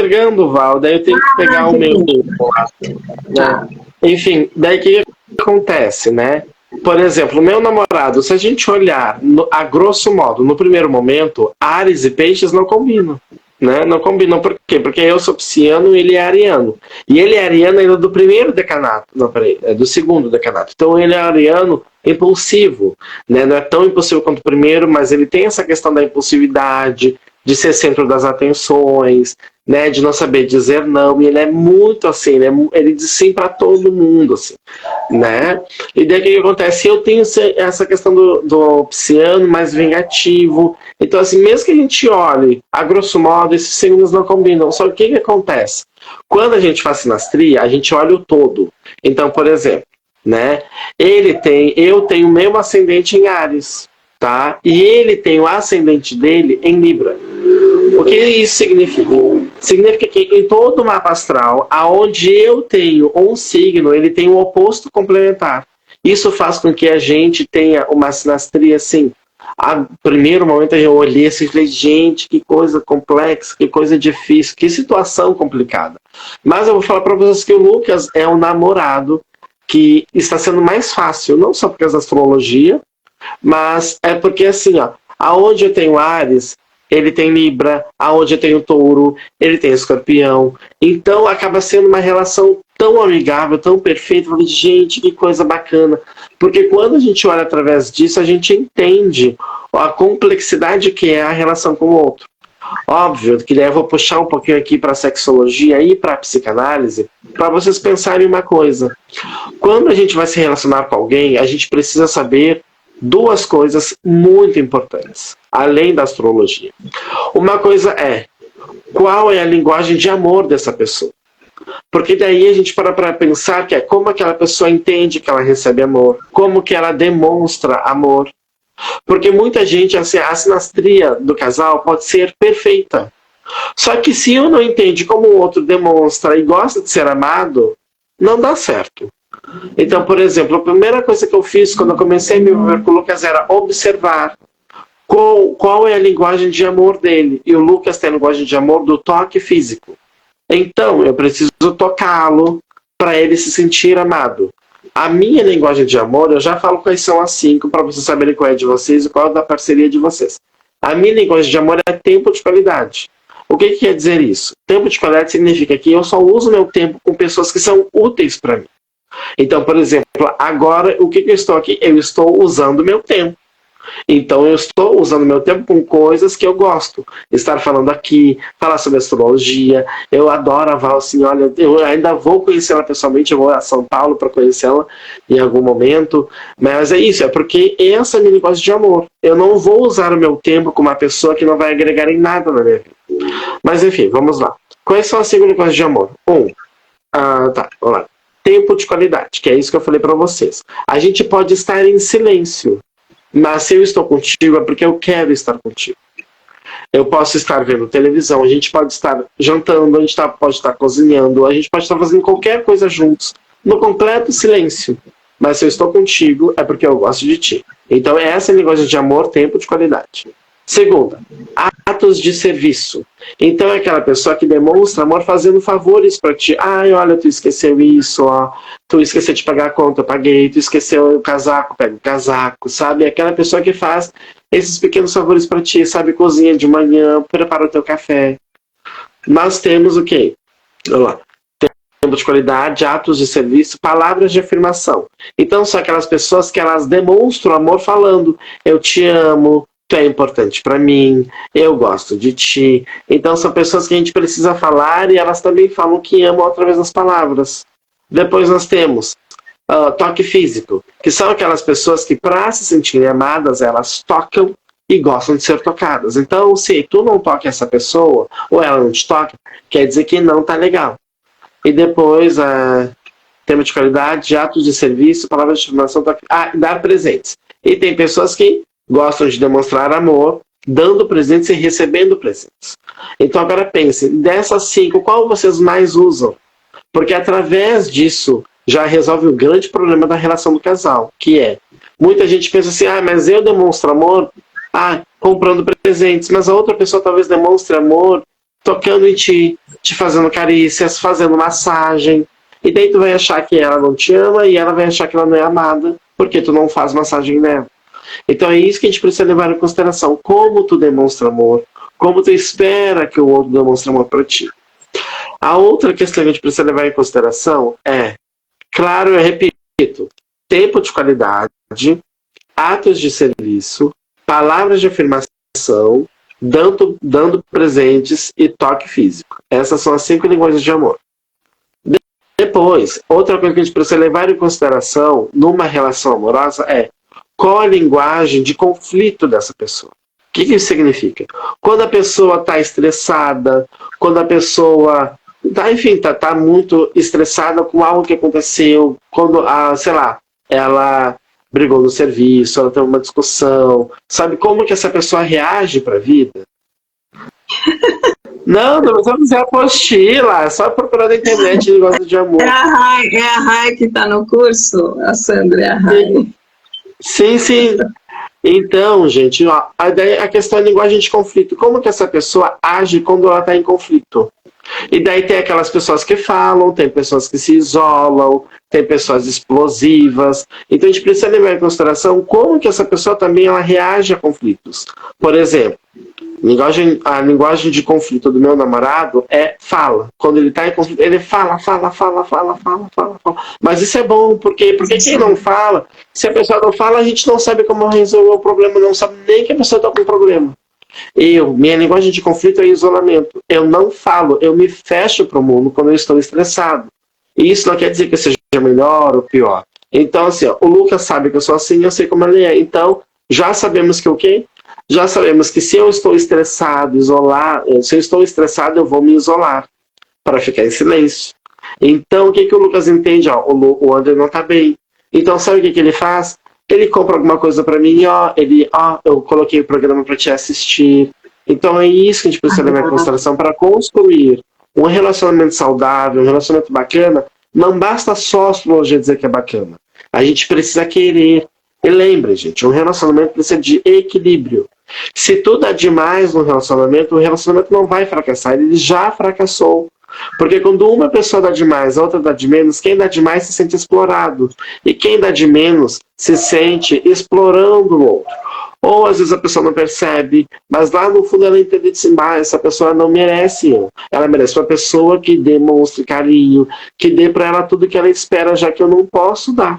postergando, Val, daí eu tenho que pegar o meu tempo lá, né? Enfim, daí o que acontece, né? Por exemplo, o meu namorado, se a gente olhar a grosso modo, no primeiro momento, Áries e Peixes não combinam. Né? Não combinam por quê? Porque eu sou pisciano e ele é ariano. E ele é ariano ainda do primeiro decanato. Não, peraí, é do segundo decanato. Então ele é ariano impulsivo. Né? Não é tão impulsivo quanto o primeiro, mas ele tem essa questão da impulsividade, de ser centro das atenções, né, de não saber dizer não, e ele é muito assim, ele diz sim para todo mundo, assim, né? E daí o que acontece? Eu tenho essa questão do pisciano mais vingativo, então assim, mesmo que a gente olhe, a grosso modo, esses signos não combinam, só que o que acontece? Quando a gente faz sinastria, a gente olha o todo. Então, por exemplo, né, eu tenho o meu ascendente em Áries, tá? E ele tem o ascendente dele em Libra. O que isso significa? Significa que em todo o mapa astral, aonde eu tenho um signo, ele tem um oposto complementar. Isso faz com que a gente tenha uma sinastria assim. A primeiro momento eu olhei assim e falei, gente, que coisa complexa, que coisa difícil, que situação complicada. Mas eu vou falar para vocês que o Lucas é um namorado que está sendo mais fácil, não só por causa da astrologia, mas é porque assim, ó, aonde eu tenho Áries, ele tem Libra, aonde eu tenho Touro, ele tem Escorpião. Então acaba sendo uma relação tão amigável, tão perfeita. Eu falei, gente, que coisa bacana. Porque quando a gente olha através disso, a gente entende a complexidade que é a relação com o outro. Óbvio que daí eu vou puxar um pouquinho aqui para a sexologia e para a psicanálise, para vocês pensarem uma coisa. Quando a gente vai se relacionar com alguém, a gente precisa saber duas coisas muito importantes, além da astrologia. Uma coisa é, qual é a linguagem de amor dessa pessoa? Porque daí a gente para pensar que é como aquela pessoa entende que ela recebe amor, como que ela demonstra amor. Porque muita gente, assim, a sinastria do casal pode ser perfeita. Só que se um não entende como o outro demonstra e gosta de ser amado, não dá certo. Então, por exemplo, a primeira coisa que eu fiz quando eu comecei a me envolver com o Lucas era observar qual é a linguagem de amor dele. E o Lucas tem a linguagem de amor do toque físico. Então, eu preciso tocá-lo para ele se sentir amado. A minha linguagem de amor, eu já falo quais são as 5 para vocês saberem qual é de vocês e qual é da parceria de vocês. A minha linguagem de amor é tempo de qualidade. O que quer dizer isso? Tempo de qualidade significa que eu só uso meu tempo com pessoas que são úteis para mim. Então, por exemplo, agora, o que eu estou aqui? Eu estou usando meu tempo. Então, eu estou usando meu tempo com coisas que eu gosto. Estar falando aqui, falar sobre astrologia. Eu adoro a Val, assim, olha, eu ainda vou conhecer ela pessoalmente, eu vou a São Paulo para conhecê-la em algum momento. Mas é isso, é porque essa é a minha linguagem de amor. Eu não vou usar o meu tempo com uma pessoa que não vai agregar em nada na minha vida. Mas, enfim, vamos lá. Quais são as 5 linguagens de amor? Vamos lá. Tempo de qualidade, que é isso que eu falei para vocês. A gente pode estar em silêncio, mas se eu estou contigo é porque eu quero estar contigo. Eu posso estar vendo televisão, a gente pode estar jantando, a gente pode estar cozinhando, a gente pode estar fazendo qualquer coisa juntos, no completo silêncio. Mas se eu estou contigo é porque eu gosto de ti. Então essa é a linguagem de amor, tempo de qualidade. Segunda, atos de serviço. Então é aquela pessoa que demonstra amor fazendo favores para ti. Ai, olha, tu esqueceu isso, ó. Tu esqueceu de pagar a conta, eu paguei. Tu esqueceu o casaco, pega o casaco, sabe? É aquela pessoa que faz esses pequenos favores para ti, sabe? Cozinha de manhã, prepara o teu café. Nós temos o quê? Vamos lá. Tempo de qualidade, atos de serviço, palavras de afirmação. Então são aquelas pessoas que elas demonstram amor falando, eu te amo, tu é importante para mim, eu gosto de ti. Então são pessoas que a gente precisa falar e elas também falam que amam através das palavras. Depois nós temos toque físico, que são aquelas pessoas que para se sentirem amadas, elas tocam e gostam de ser tocadas. Então se tu não toca essa pessoa, ou ela não te toca, quer dizer que não tá legal. E depois, tema de qualidade, atos de serviço, palavras de afirmação, dar presentes. E tem pessoas que gostam de demonstrar amor, dando presentes e recebendo presentes. Então agora pense, dessas 5, qual vocês mais usam? Porque através disso já resolve o grande problema da relação do casal, que é, muita gente pensa assim, mas eu demonstro amor comprando presentes, mas a outra pessoa talvez demonstre amor tocando em ti, te fazendo carícias, fazendo massagem. E daí tu vai achar que ela não te ama e ela vai achar que ela não é amada, porque tu não faz massagem nela. Então é isso que a gente precisa levar em consideração. Como tu demonstra amor, como tu espera que o outro demonstre amor para ti. A outra questão que a gente precisa levar em consideração é, claro, eu repito, tempo de qualidade, atos de serviço, palavras de afirmação, dando presentes e toque físico. Essas são as 5 linguagens de amor. Depois, outra coisa que a gente precisa levar em consideração numa relação amorosa é qual a linguagem de conflito dessa pessoa. O que isso significa? Quando a pessoa está estressada, quando a pessoa está muito estressada com algo que aconteceu, quando, sei lá, ela brigou no serviço, ela teve uma discussão, sabe como que essa pessoa reage para a vida? Não precisa fazer apostila, é só procurar na internet negócio de amor. É a Rai que está no curso, a Sandra, é a Rai. Sim. Então, gente, ó, a questão é a linguagem de conflito. Como que essa pessoa age quando ela está em conflito? E daí tem aquelas pessoas que falam, tem pessoas que se isolam, tem pessoas explosivas. Então a gente precisa levar em consideração como que essa pessoa também ela reage a conflitos. Por exemplo, a linguagem de conflito do meu namorado é fala. Quando ele está em conflito, ele fala. Mas isso é bom, porque quem não fala, se a pessoa não fala, a gente não sabe como resolver o problema, não sabe nem que a pessoa está com problema. Minha linguagem de conflito é isolamento. Eu não falo, eu me fecho para o mundo quando eu estou estressado. E isso não quer dizer que eu seja melhor ou pior. Então, assim, ó, o Lucas sabe que eu sou assim, eu sei como ele é. Então, já sabemos que o quê? Já sabemos que se eu estou estressado, eu vou me isolar para ficar em silêncio. Então, o que o Lucas entende? Ó, o André não está bem. Então, sabe o que ele faz? Ele compra alguma coisa para mim, eu coloquei o programa para te assistir. Então é isso que a gente precisa levar em consideração para construir um relacionamento saudável, um relacionamento bacana. Não basta só a astrologia dizer que é bacana. A gente precisa querer. E lembre, gente, um relacionamento precisa de equilíbrio. Se tu dá demais no relacionamento, o relacionamento não vai fracassar. Ele já fracassou. Porque quando uma pessoa dá demais, a outra dá de menos, quem dá demais se sente explorado. E quem dá de menos se sente explorando o outro. Ou às vezes a pessoa não percebe, mas lá no fundo ela entende assim, essa pessoa não merece eu. Ela merece uma pessoa que demonstre carinho, que dê para ela tudo que ela espera, já que eu não posso dar.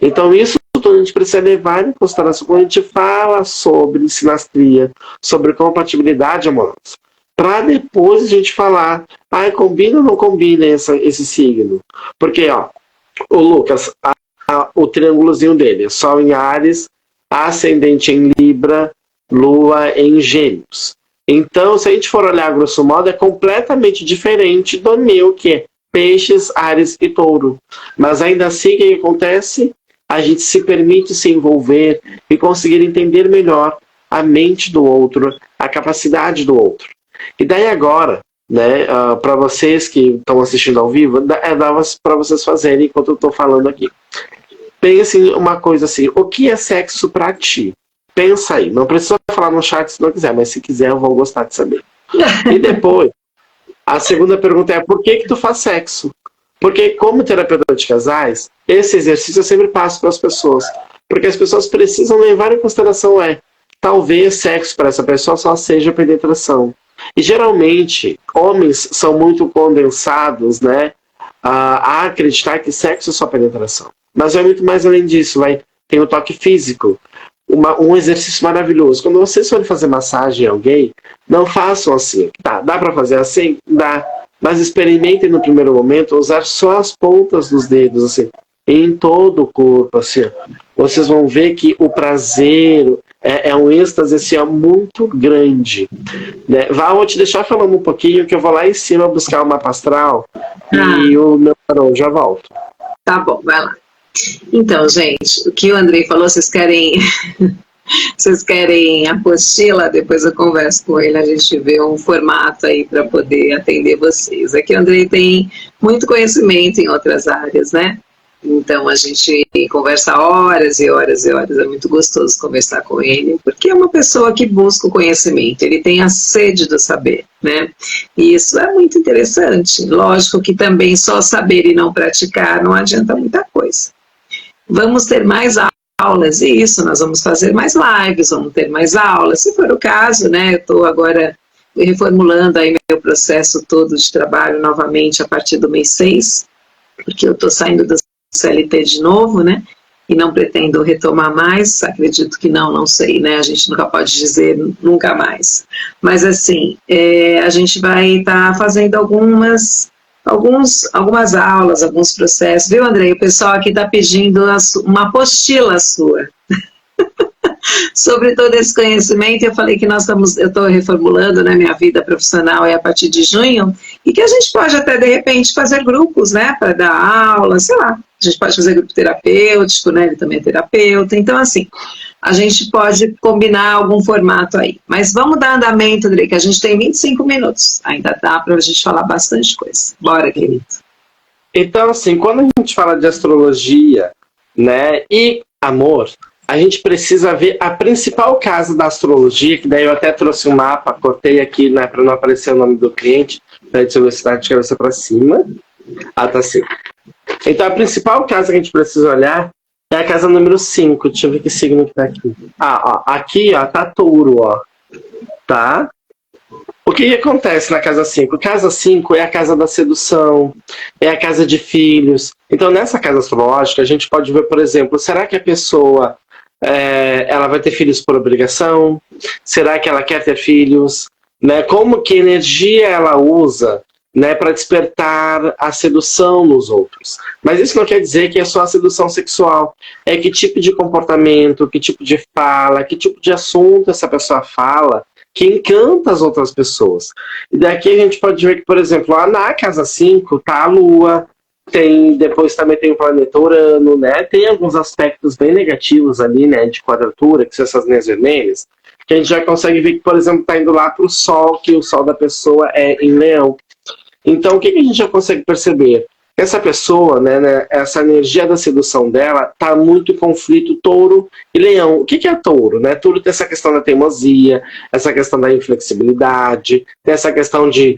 Então isso tudo a gente precisa levar em consideração quando a gente fala sobre sinastria, sobre compatibilidade amorosa. Para depois a gente falar, combina ou não combina esse signo? Porque, ó, o Lucas, o triângulozinho dele, Sol em Áries, Ascendente em Libra, Lua em Gêmeos. Então, se a gente for olhar grosso modo, é completamente diferente do meu, que é Peixes, Áries e Touro. Mas ainda assim, o que acontece? A gente se permite se envolver e conseguir entender melhor a mente do outro, a capacidade do outro. E daí agora, né, para vocês que estão assistindo ao vivo, dá para vocês fazerem enquanto eu estou falando aqui. Pense uma coisa assim, o que é sexo para ti? Pensa aí, não precisa falar no chat se não quiser, mas se quiser eu vou gostar de saber. E depois, a segunda pergunta é, por que tu faz sexo? Porque como terapeuta de casais, esse exercício eu sempre passo para as pessoas. Porque as pessoas precisam levar em consideração talvez sexo para essa pessoa só seja penetração. E geralmente, homens são muito condensados, né, a acreditar que sexo é só penetração. Mas é muito mais além disso, tem o toque físico. Um exercício maravilhoso. Quando vocês forem fazer massagem em alguém, não façam assim. Dá para fazer assim? Dá. Mas experimentem no primeiro momento usar só as pontas dos dedos, assim, em todo o corpo, assim. Vocês vão ver que o prazer é um êxtase assim, muito grande. Né? Vou te deixar falando um pouquinho, que eu vou lá em cima buscar o mapa astral e o meu tarô, já volto. Tá bom, vai lá. Então, gente, o que o Andrei falou, vocês querem apostila? Depois eu converso com ele, a gente vê um formato aí para poder atender vocês. Aqui o Andrei tem muito conhecimento em outras áreas, né? Então a gente conversa horas e horas e horas, é muito gostoso conversar com ele, porque é uma pessoa que busca o conhecimento, ele tem a sede do saber, né? E isso é muito interessante. Lógico que também só saber e não praticar não adianta muita coisa. Vamos ter mais aulas, e isso, nós vamos fazer mais lives, vamos ter mais aulas, se for o caso, né? Eu estou agora reformulando aí meu processo todo de trabalho novamente a partir do mês 6, porque eu estou saindo do CLT de novo, né? E não pretendo retomar mais, acredito que não sei, né? A gente nunca pode dizer nunca mais. Mas assim, a gente vai estar fazendo algumas aulas, alguns processos. Viu, Andrei? O pessoal aqui está pedindo uma apostila sua. Sobre todo esse conhecimento, eu falei que eu estou reformulando, né, minha vida profissional a partir de junho, e que a gente pode até, de repente, fazer grupos, né, para dar aula, sei lá, a gente pode fazer grupo terapêutico, né, ele também é terapeuta, então, assim, a gente pode combinar algum formato aí. Mas vamos dar andamento, Andrei, que a gente tem 25 minutos, ainda dá para a gente falar bastante coisa. Bora, querido. Então, assim, quando a gente fala de astrologia, né, e amor, a gente precisa ver a principal casa da astrologia, que daí eu até trouxe um mapa, cortei aqui, né, para não aparecer o nome do cliente, para de velocidade de cabeça para cima. Ah, tá assim. Então, a principal casa que a gente precisa olhar é a casa número 5. Deixa eu ver que signo que tá aqui. Ah, ó, aqui, ó, tá touro, ó. Tá? O que acontece na casa 5? Casa 5 é a casa da sedução, é a casa de filhos. Então, nessa casa astrológica, a gente pode ver, por exemplo, será que a pessoa ela vai ter filhos por obrigação? Será que ela quer ter filhos? Né? Como que energia ela usa, né, para despertar a sedução nos outros? Mas isso não quer dizer que é só a sedução sexual. É que tipo de comportamento, que tipo de fala, que tipo de assunto essa pessoa fala que encanta as outras pessoas. E daqui a gente pode ver que, por exemplo, lá na casa 5 tá a Lua, depois também tem o planeta Urano, né? Tem alguns aspectos bem negativos ali, né, de quadratura, que são essas linhas vermelhas, que a gente já consegue ver que, por exemplo, está indo lá para o Sol, que o Sol da pessoa é em Leão. Então, o que a gente já consegue perceber? Essa pessoa, né, essa energia da sedução dela está muito em conflito touro e leão. O que é touro? Né? Touro tem essa questão da teimosia, essa questão da inflexibilidade, tem essa questão de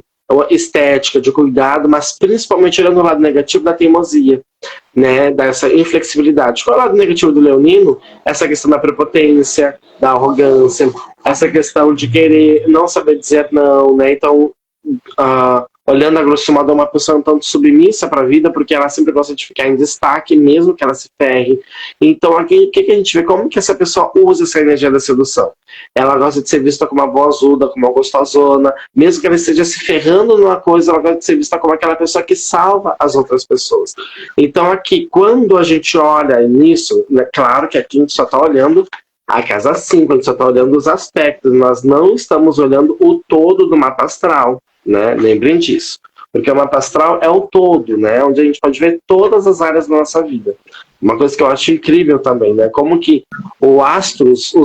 estética, de cuidado, mas principalmente olhando o lado negativo da teimosia, né, dessa inflexibilidade. Qual é o lado negativo do leonino? Essa questão da prepotência, da arrogância, essa questão de querer não saber dizer não, né? Então, olhando a grosso modo, é uma pessoa um tanto submissa para a vida, porque ela sempre gosta de ficar em destaque, mesmo que ela se ferre. Então, aqui, o que a gente vê? Como que essa pessoa usa essa energia da sedução? Ela gosta de ser vista como uma boazuda, como uma gostosona, mesmo que ela esteja se ferrando numa coisa, ela gosta de ser vista como aquela pessoa que salva as outras pessoas. Então, aqui, quando a gente olha nisso, é claro que aqui a gente só está olhando a casa 5, a gente só está olhando os aspectos, nós não estamos olhando o todo do mapa astral. Né? Lembrem disso, porque o mapa astral é o todo, né? Onde a gente pode ver todas as áreas da nossa vida. Uma coisa que eu acho incrível também, né? Como que os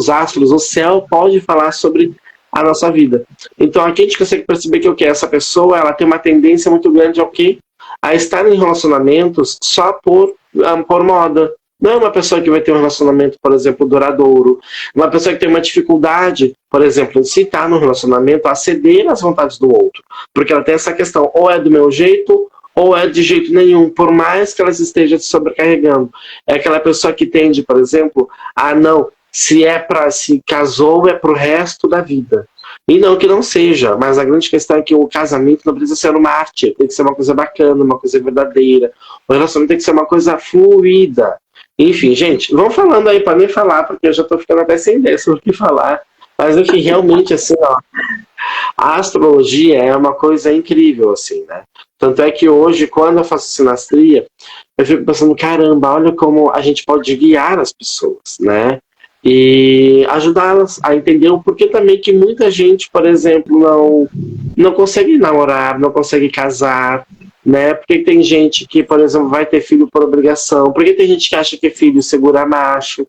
astros, o céu pode falar sobre a nossa vida. Então aqui a gente consegue perceber que o que essa pessoa, ela tem uma tendência muito grande ao quê? A estar em relacionamentos só por moda. Não é uma pessoa que vai ter um relacionamento, por exemplo, duradouro. Uma pessoa que tem uma dificuldade, por exemplo, em se estar no relacionamento, a ceder às vontades do outro. Porque ela tem essa questão, ou é do meu jeito, ou é de jeito nenhum, por mais que ela esteja se sobrecarregando. É aquela pessoa que tende, por exemplo, a não, se casou é pro resto da vida. E não que não seja, mas a grande questão é que o casamento não precisa ser uma arte, tem que ser uma coisa bacana, uma coisa verdadeira. O relacionamento tem que ser uma coisa fluida. Enfim, gente, vão falando aí para mim falar, porque eu já tô ficando até sem ideia sobre o que falar, mas enfim, realmente, assim, ó, a astrologia é uma coisa incrível, assim, né? Tanto é que hoje, quando eu faço sinastria, eu fico pensando, caramba, olha como a gente pode guiar as pessoas, né? E ajudá-las a entender o porquê também que muita gente, por exemplo, não consegue namorar, não consegue casar, né? Porque tem gente que, por exemplo, vai ter filho por obrigação. Porque tem gente que acha que filho segura macho.